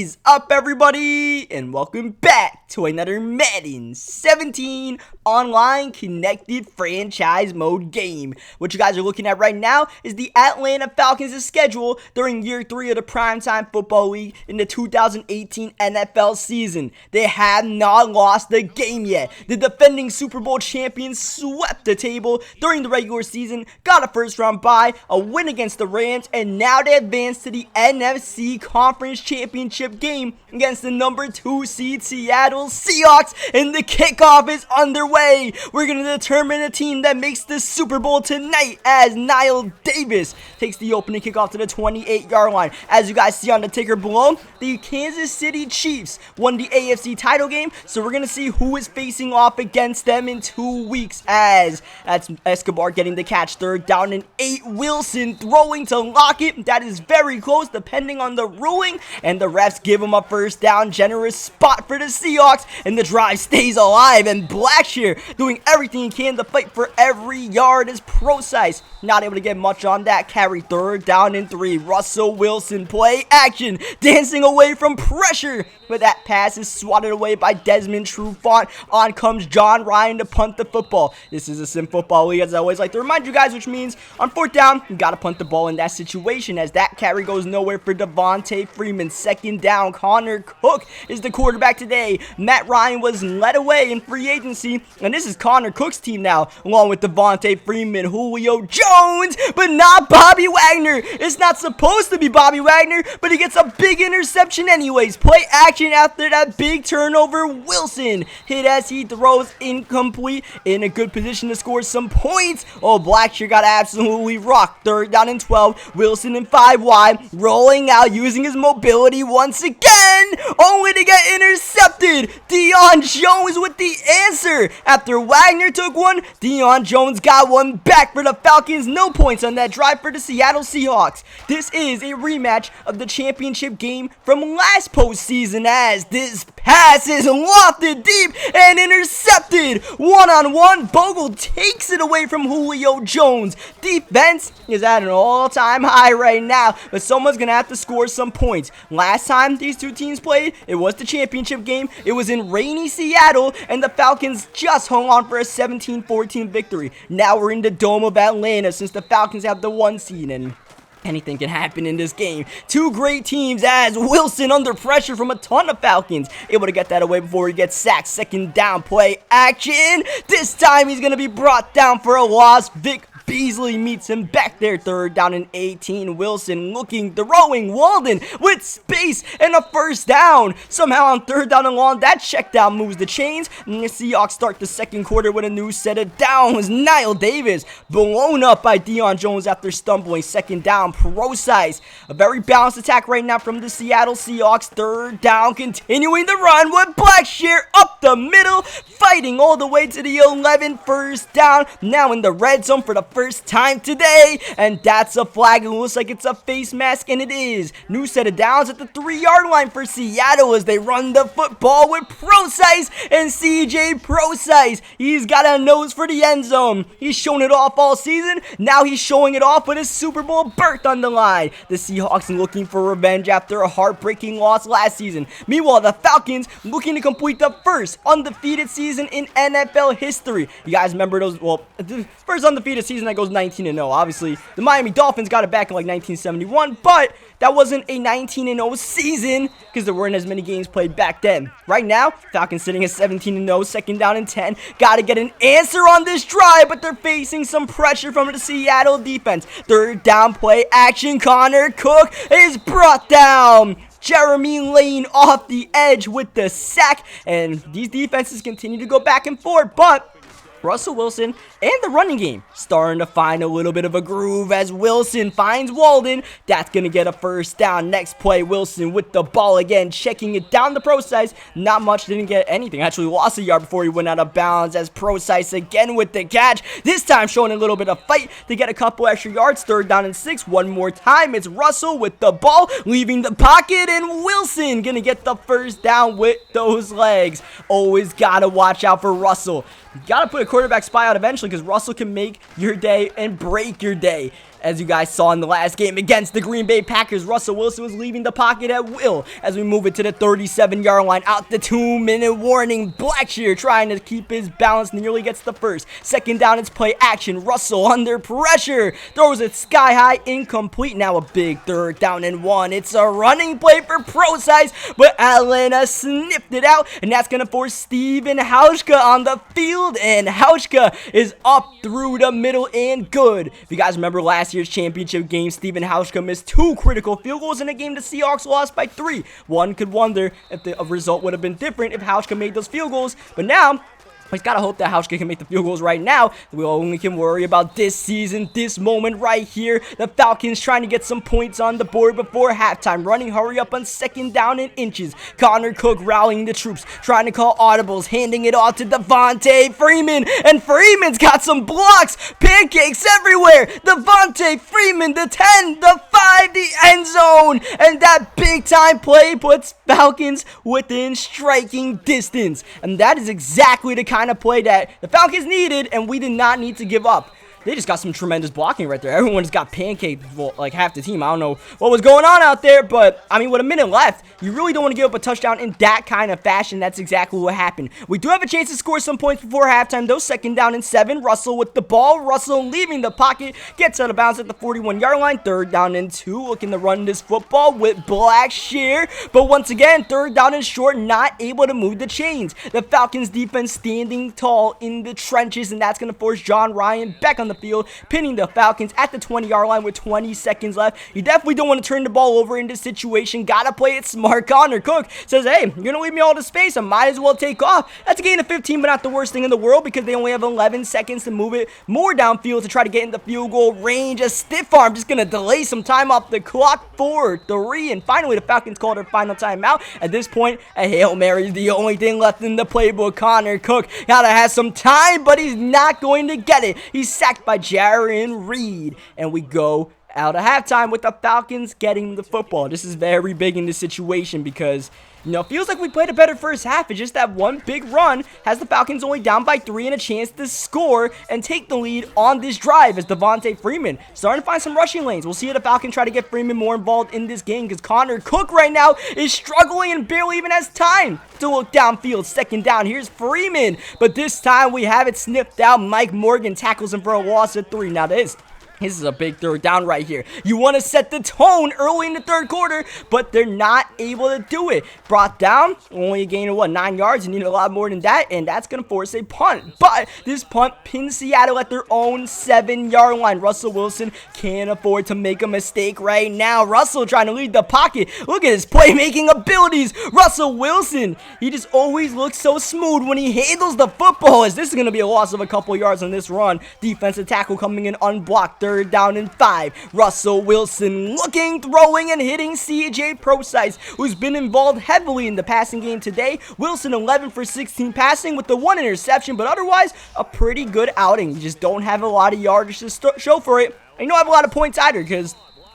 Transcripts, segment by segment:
is up, everybody, and welcome back to another Madden 17 online connected franchise mode game. What you guys are looking at right now is the Atlanta Falcons' schedule during year 3 of the Primetime Football League in the 2018 NFL season. They have not lost the game yet. The defending Super Bowl champions swept the table during the regular season, got a first-round bye, a win against the Rams, and now they advance to the NFC Conference Championship game against the number 2 seed Seattle Seahawks, and the kickoff is underway. We're going to determine a team that makes the Super Bowl tonight as Niall Davis takes the opening kickoff to the 28-yard line. As you guys see on the ticker below, the Kansas City Chiefs won the AFC title game, so we're going to see who is facing off against them in 2 weeks, as that's Escobar getting the catch, third down and 8. Wilson throwing to Lockett. That is very close depending on the ruling, and the refs give him a first down. Generous spot for the Seahawks, and the drive stays alive, and Blackshear doing everything he can to fight for every yard as Procise not able to get much on that carry. Third down and 3. Russell Wilson play action, dancing away from pressure, but that pass is swatted away by Desmond Trufant. On comes John Ryan to punt the football. This is a sim football league, as I always like to remind you guys, which means on 4th down, you gotta punt the ball in that situation, as that carry goes nowhere for Devontae Freeman. Second down, Connor Cook is the quarterback today. Matt Ryan was led away in free agency, and this is Connor Cook's team now, along with Devontae Freeman, Julio Jones, but not Bobby Wagner. It's not supposed to be Bobby Wagner, but he gets a big interception anyways. Play action after that big turnover. Wilson hit as he throws, incomplete, in a good position to score some points. Oh, Blackshear got absolutely rocked. Third down and 12. Wilson in 5 wide, rolling out, using his mobility once again, only to get intercepted. Deion Jones with the answer. After Wagner took one, Deion Jones got one back for the Falcons. No points on that drive for the Seattle Seahawks. This is a rematch of the championship game from last postseason, as this pass is lofted deep and intercepted. One-on-one, Bogle takes it away from Julio Jones. Defense is at an all-time high right now, but someone's gonna have to score some points. Last time these two teams played, it was the championship game. It was in rainy Seattle, and the Falcons just hung on for a 17-14 victory. Now we're in the Dome of Atlanta, since the Falcons have the 1 seed, and anything can happen in this game. Two great teams, as Wilson under pressure from a ton of Falcons, able to get that away before he gets sacked. Second down, play action. This time he's going to be brought down for a loss. Vic Beasley meets him back there. Third down and 18. Wilson looking, throwing. Walden with space and a first down. Somehow on third down and long, that check down moves the chains, and the Seahawks start the second quarter with a new set of downs. Niall Davis blown up by Deion Jones after stumbling. Second down, Procise. A very balanced attack right now from the Seattle Seahawks. Third down, continuing the run with Blackshear up the middle, fighting all the way to the 11. First down, now in the red zone for the first time today, and that's a flag. It looks like it's a face mask, and it is. New set of downs at the 3-yard line for Seattle as they run the football with Procise and CJ Procise. He's got a nose for the end zone. He's shown it off all season. Now he's showing it off with his Super Bowl berth on the line. The Seahawks looking for revenge after a heartbreaking loss last season. Meanwhile, the Falcons looking to complete the first undefeated season in NFL history. You guys remember those? Well, the first undefeated season that goes 19-0. Obviously, the Miami Dolphins got it back in like 1971, but that wasn't a 19-0 season because there weren't as many games played back then. Right now, Falcons sitting at 17-0, second down and 10. Got to get an answer on this drive, but they're facing some pressure from the Seattle defense. Third down, play action. Connor Cook is brought down. Jeremy Lane off the edge with the sack, and these defenses continue to go back and forth, but Russell Wilson and the running game starting to find a little bit of a groove as Wilson finds Walden. That's going to get a first down. Next play, Wilson with the ball again, checking it down to Procise. Not much, didn't get anything. Actually lost a yard before he went out of bounds as Procise again with the catch. This time showing a little bit of fight to get a couple extra yards. Third down and 6. One more time, it's Russell with the ball, leaving the pocket, and Wilson going to get the first down with those legs. Always got to watch out for Russell. You got to put a quarterback spy out eventually, because Russell can make your day and break your day. As you guys saw in the last game against the Green Bay Packers, Russell Wilson was leaving the pocket at will as we move it to the 37-yard line. Out the 2-minute warning. Blackshear trying to keep his balance, nearly gets the first. Second down, it's play action. Russell under pressure. Throws it sky high, incomplete. Now a big 3rd down and 1. It's a running play for Procise, but Atlanta sniffed it out, and that's going to force Steven Hauschka on the field, and Hauschka is up through the middle and good. If you guys remember last year's championship game, Steven Hauschka missed 2 critical field goals in a game the Seahawks lost by 3. One could wonder if the result would have been different if Hauschka made those field goals, but now he's got to hope that Hauschka can make the field goals right now. We only can worry about this season, this moment right here. The Falcons trying to get some points on the board before halftime. Running hurry up on 2nd down and inches. Connor Cook rallying the troops, trying to call audibles, handing it off to Devontae Freeman. And Freeman's got some blocks. Pancakes everywhere. Devontae Freeman, the 10, the 5, the end zone. And that big time play puts Falcons within striking distance. And that is exactly the kind of play that the Falcons needed, and we did not need to give up. They just got some tremendous blocking right there. Everyone's got pancaked, well, like half the team. I don't know what was going on out there, but I mean, with a minute left, you really don't want to give up a touchdown in that kind of fashion. That's exactly what happened. We do have a chance to score some points before halftime, though. 2nd down and 7. Russell with the ball. Russell leaving the pocket, gets out of bounds at the 41-yard line. 3rd down and 2. Looking to run this football with Blackshear, but once again, 3rd down and short, not able to move the chains. The Falcons defense standing tall in the trenches, and that's going to force John Ryan back on the field, pinning the Falcons at the 20-yard line with 20 seconds left. You definitely don't want to turn the ball over in this situation. Gotta play it smart. Connor Cook says, hey, you're gonna leave me all the space, I might as well take off. That's a gain of 15, but not the worst thing in the world, because they only have 11 seconds to move it more downfield to try to get in the field goal range. A stiff arm just gonna delay some time off the clock. 4, 3, and finally the Falcons called their final timeout. At this point, a Hail Mary is the only thing left in the playbook. Connor Cook gotta have some time, but he's not going to get it. He's sacked by Jaron Reed, and we go out of halftime with the Falcons getting the football. This is very big in this situation because, you know, it feels like we played a better first half. It's just that one big run has the Falcons only down by 3 and a chance to score and take the lead on this drive as Devontae Freeman starting to find some rushing lanes. We'll see if the Falcons try to get Freeman more involved in this game because Connor Cook right now is struggling and barely even has time to look downfield. 2nd down. Here's Freeman, but this time we have it snipped out. Mike Morgan tackles him for a loss of 3. Now this is a big 3rd down right here. You want to set the tone early in the 3rd quarter, but they're not able to do it. Brought down, only a gain of, 9 yards? You need a lot more than that, and that's going to force a punt. But this punt pins Seattle at their own 7-yard line. Russell Wilson can't afford to make a mistake right now. Russell trying to lead the pocket. Look at his playmaking abilities. Russell Wilson, he just always looks so smooth when he handles the football. As this is going to be a loss of a couple yards on this run. Defensive tackle coming in unblocked. 3rd down and 5. Russell Wilson looking, throwing, and hitting CJ Procise, who's been involved heavily in the passing game today. Wilson 11 for 16 passing with the 1 interception, but otherwise a pretty good outing. You just don't have a lot of yardage to show for it. And you don't have a lot of points either because,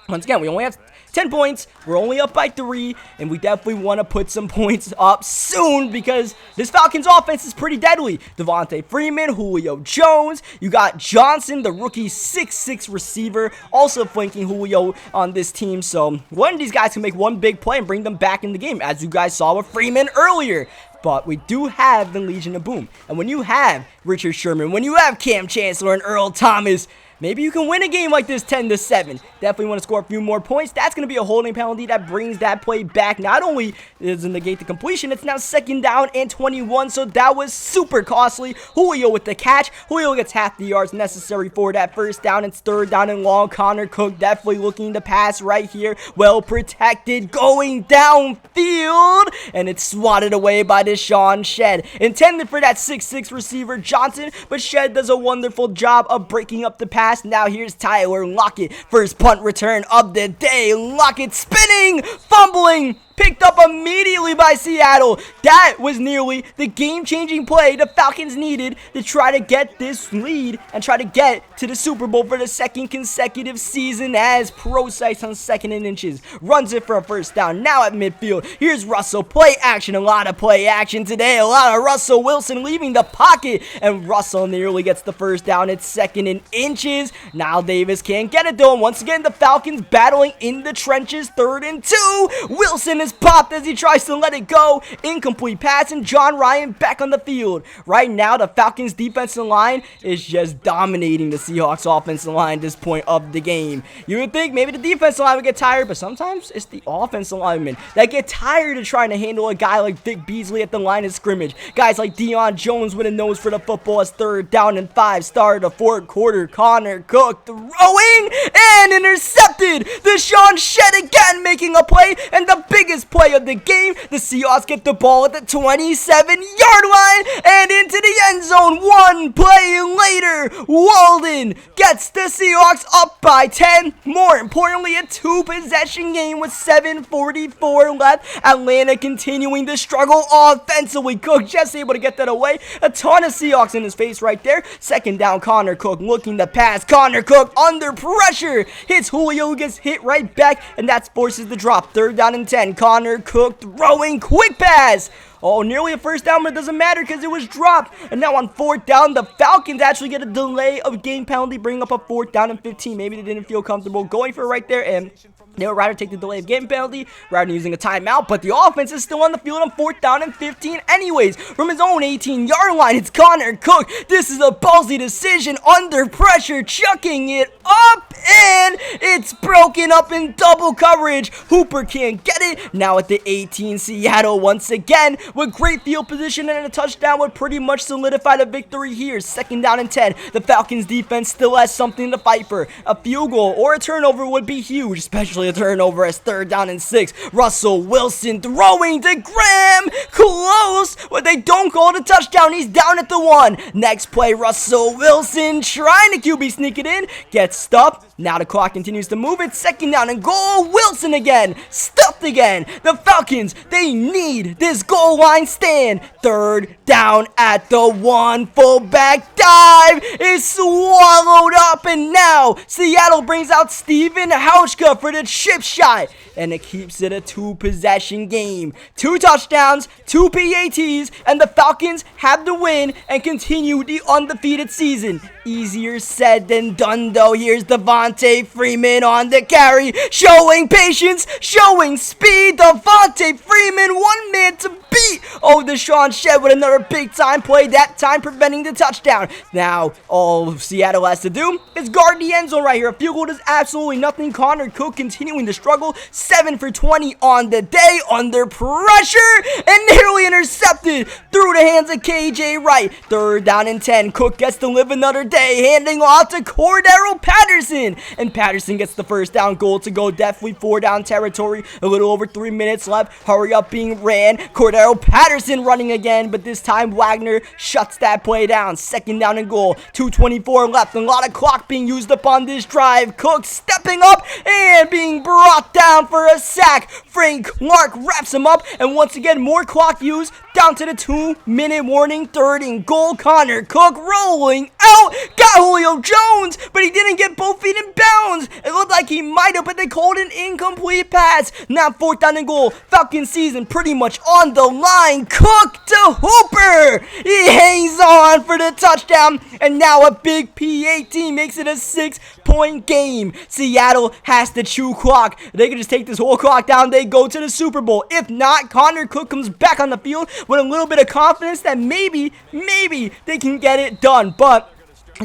once again, we only have 10 points. We're only up by 3, and we definitely want to put some points up soon because this Falcons offense is pretty deadly. Devontae Freeman, Julio Jones. You got Johnson, the rookie 6'6" receiver, also flanking Julio on this team. So one of these guys can make one big play and bring them back in the game, as you guys saw with Freeman earlier. But we do have the Legion of Boom. And when you have Richard Sherman, when you have Cam Chancellor and Earl Thomas, maybe you can win a game like this 10-7. Definitely want to score a few more points. That's going to be a holding penalty that brings that play back. Not only does it negate the completion, it's now 2nd down and 21, so that was super costly. Julio with the catch. Julio gets half the yards necessary for that 1st down. It's 3rd down and long. Connor Cook definitely looking to pass right here. Well protected, going downfield, and it's swatted away by Deshaun Shedd. Intended for that 6'6" receiver Johnson, but Shedd does a wonderful job of breaking up the pass. Now here's Tyler Lockett. First punt return of the day. Lockett spinning, fumbling, picked up immediately by Seattle. That was nearly the game-changing play the Falcons needed to try to get this lead and try to get to the Super Bowl for the 2nd consecutive season, as Procise on 2nd and inches runs it for a 1st down. Now at midfield, here's Russell. Play action. A lot of play action today. A lot of Russell Wilson leaving the pocket, and Russell nearly gets the 1st down. It's 2nd and inches. is. Now Davis can't get it though. And once again, the Falcons battling in the trenches. 3rd and 2. Wilson is popped as he tries to let it go. Incomplete pass, and John Ryan back on the field. Right now, the Falcons defensive line is just dominating the Seahawks offensive line at this point of the game. You would think maybe the defensive line would get tired, but sometimes it's the offensive linemen that get tired of trying to handle a guy like Vic Beasley at the line of scrimmage. Guys like Deion Jones with a nose for the football as 3rd down and 5. Start of the 4th quarter. Connor Cook throwing and intercepted. Deshaun Shedd again making a play, and the biggest play of the game. The Seahawks get the ball at the 27-yard line and into the end zone. One play later, Walden gets the Seahawks up by 10. More importantly, a 2-possession game with 7:44 left. Atlanta continuing to struggle offensively. Cook just able to get that away. A ton of Seahawks in his face right there. 2nd down, Connor Cook looking to pass. Connor Cook under pressure. Hits Julio, who gets hit right back, and that forces the drop. 3rd down and 10. Connor Cook throwing quick pass. Oh, nearly a 1st down, but it doesn't matter because it was dropped. And now on 4th down, the Falcons actually get a delay of game penalty, bringing up a 4th down and 15. Maybe they didn't feel comfortable going for it right there, and they would rather take the delay of game penalty rather than using a timeout. But the offense is still on the field on 4th down and 15 anyways. From his own 18-yard line, it's Connor Cook. This is a ballsy decision under pressure, chucking it up, and it's broken up in double coverage. Hooper can't get it. Now at the 18, Seattle once again with great field position, and a touchdown would pretty much solidify the victory here. 2nd down and 10. The Falcons defense still has something to fight for. A field goal or a turnover would be huge, especially a turnover as 3rd down and 6. Russell Wilson throwing to Graham. Close, but they don't call it a touchdown. He's down at the 1. Next play, Russell Wilson trying to QB sneak it in. Gets stuffed. Now the clock continues to move. It's 2nd down and goal. Wilson again. Stuffed again. The Falcons, they need this goal line stand. 3rd down at the 1. Fullback dive is swallowed up, and now Seattle brings out Steven Hauschka for the chip shot, and it keeps it a 2-possession game. 2 touchdowns, 2 PATs, and the Falcons have the win and continue the undefeated season. Easier said than done though. Here's Devontae Freeman on the carry, showing patience, showing speed. Devontae Freeman, one man to beat. Oh, Deshaun Shedd with another big time play, that time preventing the touchdown. Now, all Seattle has to do is guard the end zone right here. A field goal does absolutely nothing. Connor Cook continuing to struggle. 7 for 20 on the day, under pressure, and nearly intercepted through the hands of KJ Wright. 3rd down and 10. Cook gets to live another day, handing off to Cordero Patterson, and Patterson gets the 1st down. Goal to go, definitely 4 down territory. A little over 3 minutes left. Hurry up being ran. Cordero Patterson running again, but this time Wagner shuts that play down. 2nd down and goal. 2:24 left. A lot of clock being used up on this drive. Cook stepping up and being brought down for a sack. Frank Clark wraps him up, and once again more clock used. Down to the 2-minute warning. 3rd and goal. Connor Cook rolling out. Got Julio Jones, but he didn't get both feet in bounds. It looked like he might have, but they called an incomplete pass. Now 4th down and goal. Falcons season pretty much on the line. Cook to Hooper. He hangs on for the touchdown, and now a big PAT makes it a 6-point game. Seattle has to chew clock. They can just take this whole clock down. They go to the Super Bowl. If not, Connor Cook comes back on the field with a little bit of confidence that maybe they can get it done. But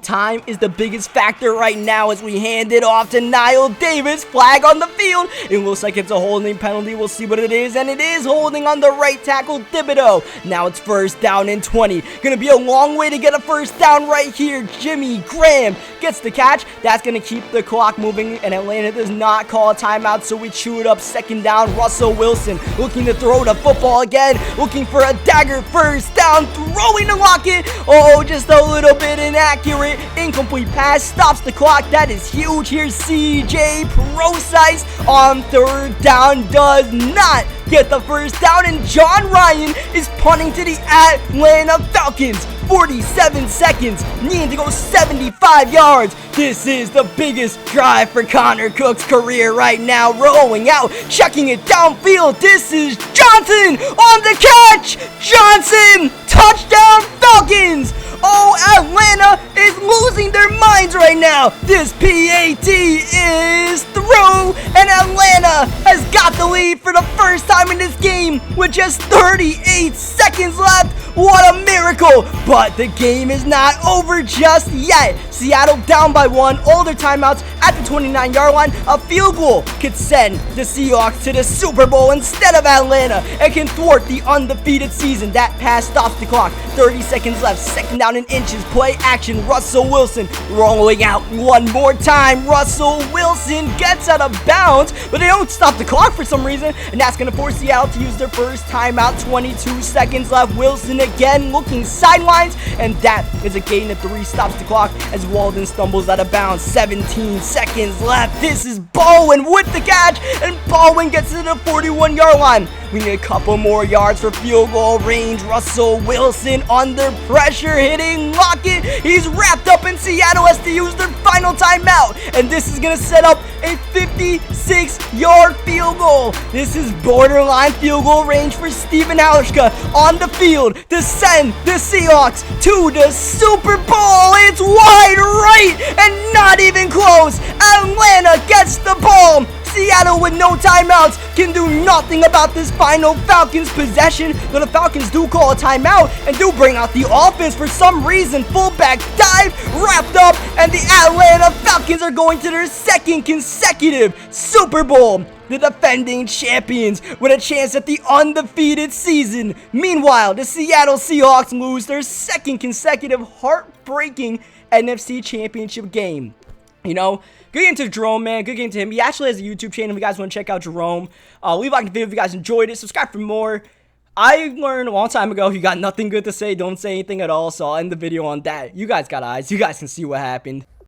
time is the biggest factor right now as we hand it off to Niall Davis. Flag on the field. It looks like it's a holding penalty. We'll see what it is, and it is holding on the right tackle, Thibodeau. Now it's 1st down and 20. Gonna be a long way to get a 1st down right here. Jimmy Graham gets the catch. That's gonna keep the clock moving, and Atlanta does not call a timeout, so we chew it up. 2nd down. Russell Wilson looking to throw the football again, looking for a dagger. 1st down, throwing to Lockett. Oh, just a little bit inaccurate. Incomplete pass stops the clock. That is huge. Here's CJ Procise on 3rd down. Does not get the 1st down, and John Ryan is punting to the Atlanta Falcons. 47 seconds, needing to go 75 yards. This is the biggest drive for Connor Cook's career right now. Rolling out, checking it downfield. This is Johnson on the catch. Johnson, touchdown Falcons. Oh, Atlanta is losing their minds right now. This PAT is through, and Atlanta has got the lead for the first time in this game with just 38 seconds left. What a miracle! But the game is not over just yet. Seattle down by 1, all their timeouts at the 29-yard line. A field goal could send the Seahawks to the Super Bowl instead of Atlanta. It can thwart the undefeated season. That pass stops the clock. 30 seconds left. Second down and inches. Play action. Russell Wilson rolling out one more time. Russell Wilson gets out of bounds, but they don't stop the clock for some reason, and that's going to force Seattle to use their first timeout. 22 seconds left. Wilson again looking sidelines, and that is a gain of 3. Stops the clock as Walden stumbles out of bounds. 17 seconds left. This is Bowen with the catch, and Bowen gets to the 41-yard line. We need a couple more yards for field goal range. Russell Wilson under pressure, hitting Lockett. He's wrapped up, and Seattle has to use their final timeout, and this is going to set up a 56-yard field goal. This is borderline field goal range for Steven Hauschka on the field to send the Seahawks to the Super Bowl. It's wide right and not even close. Atlanta gets the ball. Seattle with no timeouts can do nothing about this final Falcons possession, but the Falcons do call a timeout and do bring out the offense for some reason. Fullback dive, wrapped up, and the Atlanta Falcons are going to their second consecutive Super Bowl. The defending champions with a chance at the undefeated season. Meanwhile, the Seattle Seahawks lose their second consecutive heartbreaking NFC Championship game. You know, good game to Jerome, man. Good game to him. He actually has a YouTube channel if you guys want to check out Jerome. Leave a like the video if you guys enjoyed it. Subscribe for more. I learned a long time ago, if you got nothing good to say, don't say anything at all. So I'll end the video on that. You guys got eyes. You guys can see what happened.